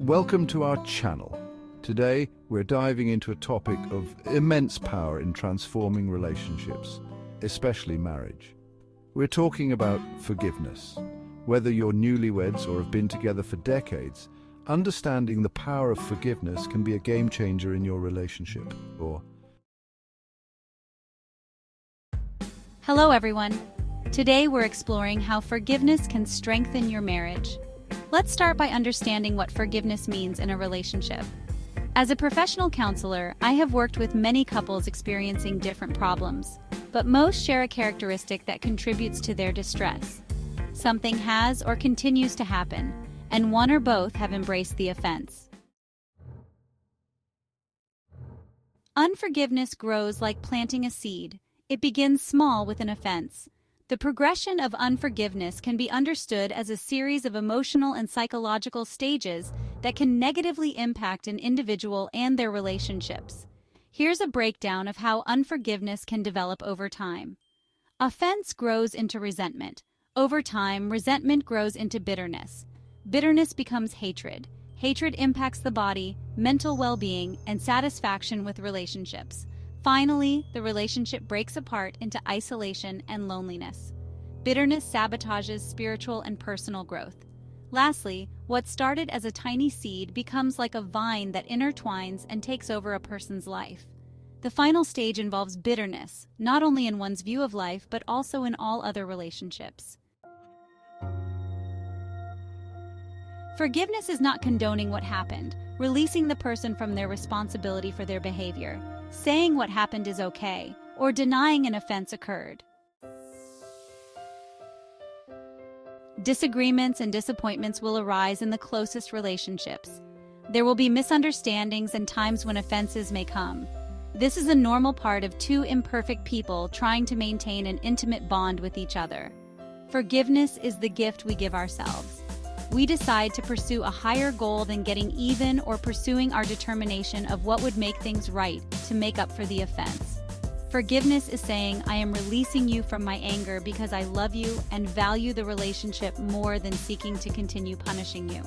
Welcome to our channel. Today, we're diving into a topic of immense power in transforming relationships, especially marriage. We're talking about forgiveness. Whether you're newlyweds or have been together for decades, understanding the power of forgiveness can be a game changer in your relationship. Hello, everyone. Today, we're exploring how forgiveness can strengthen your marriage. Let's start by understanding what forgiveness means in a relationship. As a professional counselor, I have worked with many couples experiencing different problems, but most share a characteristic that contributes to their distress. Something has or continues to happen, and one or both have embraced the offense. Unforgiveness grows like planting a seed. It begins small with an offense. The progression of unforgiveness can be understood as a series of emotional and psychological stages that can negatively impact an individual and their relationships. Here's a breakdown of how unforgiveness can develop over time. Offense grows into resentment. Over time, resentment grows into bitterness. Bitterness becomes hatred. Hatred impacts the body, mental well-being, and satisfaction with relationships. Finally, the relationship breaks apart into isolation and loneliness. Bitterness sabotages spiritual and personal growth. Lastly, what started as a tiny seed becomes like a vine that intertwines and takes over a person's life. The final stage involves bitterness, not only in one's view of life, but also in all other relationships. Forgiveness is not condoning what happened, releasing the person from their responsibility for their behavior, saying what happened is okay, or denying an offense occurred. Disagreements and disappointments will arise in the closest relationships. There will be misunderstandings and times when offenses may come. This is a normal part of two imperfect people trying to maintain an intimate bond with each other. Forgiveness is the gift we give ourselves. We decide to pursue a higher goal than getting even or pursuing our determination of what would make things right to make up for the offense. Forgiveness is saying, I am releasing you from my anger because I love you and value the relationship more than seeking to continue punishing you.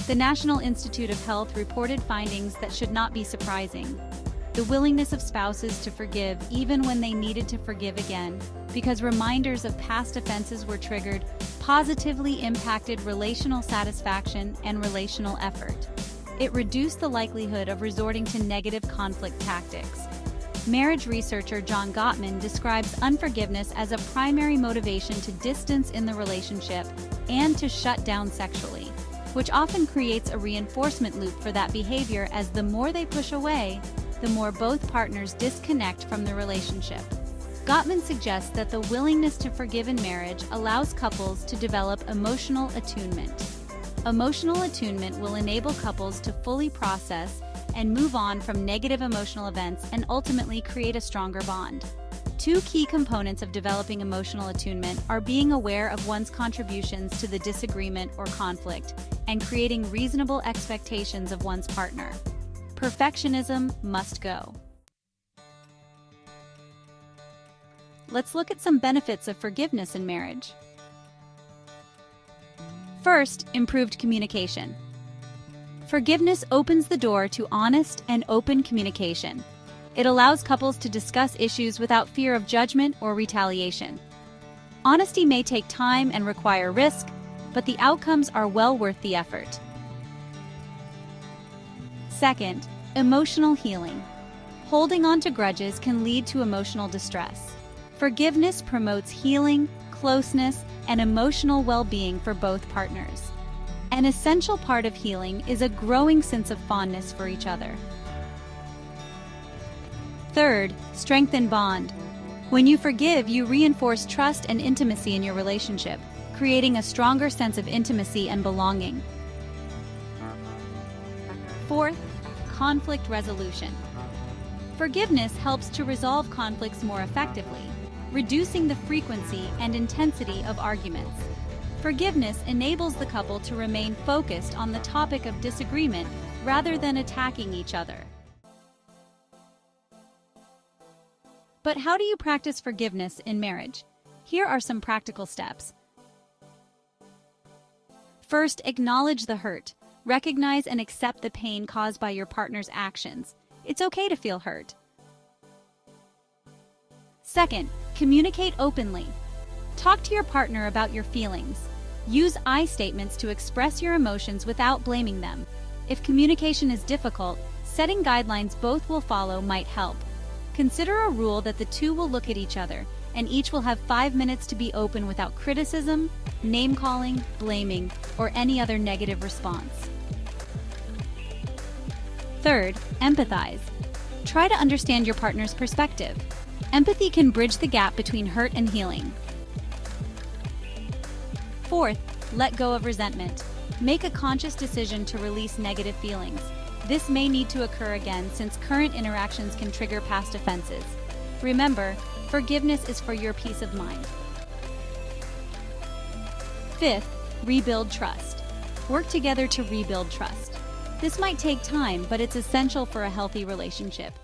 The National Institute of Health reported findings that should not be surprising. The willingness of spouses to forgive even when they needed to forgive again, because reminders of past offenses were triggered, positively impacted relational satisfaction and relational effort. It reduced the likelihood of resorting to negative conflict tactics. Marriage researcher John Gottman describes unforgiveness as a primary motivation to distance in the relationship and to shut down sexually, which often creates a reinforcement loop for that behavior, as the more they push away, the more both partners disconnect from the relationship. Gottman suggests that the willingness to forgive in marriage allows couples to develop emotional attunement. Emotional attunement will enable couples to fully process and move on from negative emotional events and ultimately create a stronger bond. Two key components of developing emotional attunement are being aware of one's contributions to the disagreement or conflict and creating reasonable expectations of one's partner. Perfectionism must go. Let's look at some benefits of forgiveness in marriage. First, improved communication. Forgiveness opens the door to honest and open communication. It allows couples to discuss issues without fear of judgment or retaliation. Honesty may take time and require risk, but the outcomes are well worth the effort. Second, emotional healing. Holding on to grudges can lead to emotional distress. Forgiveness promotes healing, closeness, and emotional well-being for both partners. An essential part of healing is a growing sense of fondness for each other. Third, strengthen bond. When you forgive, you reinforce trust and intimacy in your relationship, creating a stronger sense of intimacy and belonging. Fourth, conflict resolution. Forgiveness helps to resolve conflicts more effectively, reducing the frequency and intensity of arguments. Forgiveness enables the couple to remain focused on the topic of disagreement rather than attacking each other. But how do you practice forgiveness in marriage? Here are some practical steps. First, acknowledge the hurt. Recognize and accept the pain caused by your partner's actions. It's okay to feel hurt. Second, communicate openly. Talk to your partner about your feelings. Use I statements to express your emotions without blaming them. If communication is difficult, setting guidelines both will follow might help. Consider a rule that the two will look at each other, and each will have 5 minutes to be open without criticism, name-calling, blaming, or any other negative response. Third, empathize. Try to understand your partner's perspective. Empathy can bridge the gap between hurt and healing. Fourth, let go of resentment. Make a conscious decision to release negative feelings. This may need to occur again since current interactions can trigger past offenses. Remember, forgiveness is for your peace of mind. Fifth, rebuild trust. Work together to rebuild trust. This might take time, but it's essential for a healthy relationship.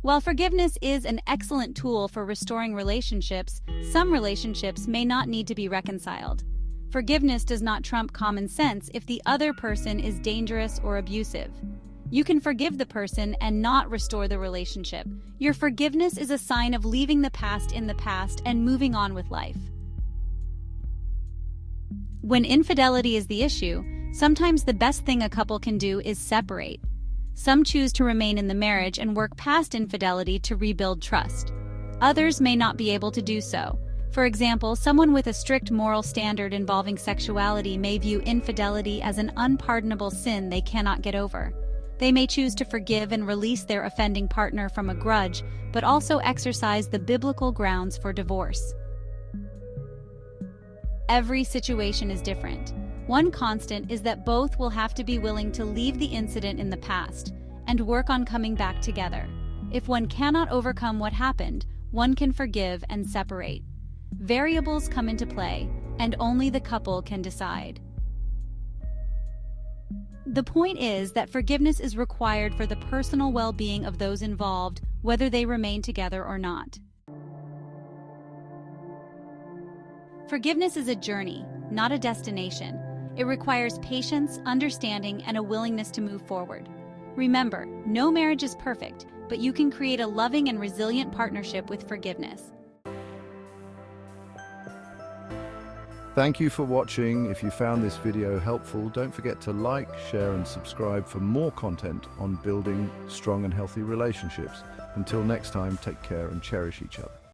While forgiveness is an excellent tool for restoring relationships, some relationships may not need to be reconciled. Forgiveness does not trump common sense if the other person is dangerous or abusive. You can forgive the person and not restore the relationship. Your forgiveness is a sign of leaving the past in the past and moving on with life. When infidelity is the issue, sometimes the best thing a couple can do is separate. Some choose to remain in the marriage and work past infidelity to rebuild trust. Others may not be able to do so. For example, someone with a strict moral standard involving sexuality may view infidelity as an unpardonable sin they cannot get over. They may choose to forgive and release their offending partner from a grudge, but also exercise the biblical grounds for divorce. Every situation is different. One constant is that both will have to be willing to leave the incident in the past and work on coming back together. If one cannot overcome what happened, one can forgive and separate. Variables come into play, and only the couple can decide. The point is that forgiveness is required for the personal well-being of those involved, whether they remain together or not. Forgiveness is a journey, not a destination. It requires patience, understanding, and a willingness to move forward. Remember, no marriage is perfect, but you can create a loving and resilient partnership with forgiveness. Thank you for watching. If you found this video helpful, don't forget to like, share, and subscribe for more content on building strong and healthy relationships. Until next time, take care and cherish each other.